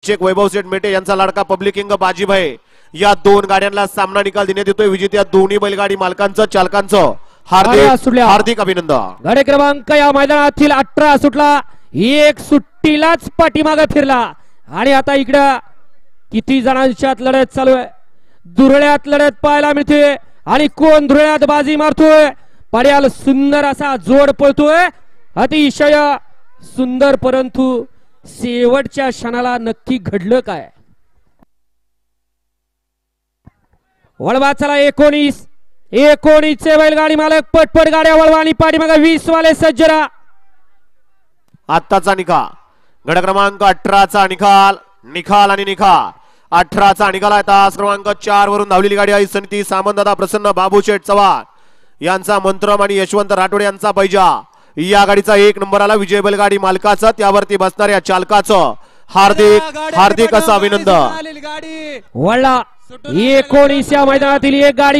शेख वैभव सेठ मेटे यांचा लाडका public king बाजीभाई या दोन गाड्यांना सामना निकाल देण्यात येतोय। विजेत्या दोन्ही बैलगाडी मालकांचं चालकांचं हार्दिक अभिनंदन। गाडी क्रमांक या मैदानातील 18 सुटला, एक सुट्टीलाच पाठीमागे फिरला आणि आता इकडं किती जणांच्यात लढत चालू आहे। दुरळ्यात लढत पाहायला मिळते आणि कोण दुरळ्यात बाजी मारतोय। पड्याल सुंदर असा जोड पळतोय, अतिशय सुंदर, परंतु शेवटच्या क्षणाला नक्की घडलं काय। वळवा चला 19 चे बैलगाडी मालक पटपट गाड्या वळवा आणि पाठीमागे 20 वाले सज्जरा। आत्ताचा निकाल गड क्रमांक 18 चा निकाल आणि निकाल 18 चा निकाल आहे। तास क्रमांक 4 वरून धावलेली गाडी आहे समिती सामंतदादा प्रसन्न बाबू शेठ चव्हाण यांचा मंत्रम आणि यशवंत राठोड यांचा पैजा। या गाडीचा 1 नंबर आला विजय बैलगाडी मालकाचा, त्यावरती बसणाऱ्या चालकाचं हार्दिक असं अभिनंदन। वळला 19 या मैदानातील एक गाडी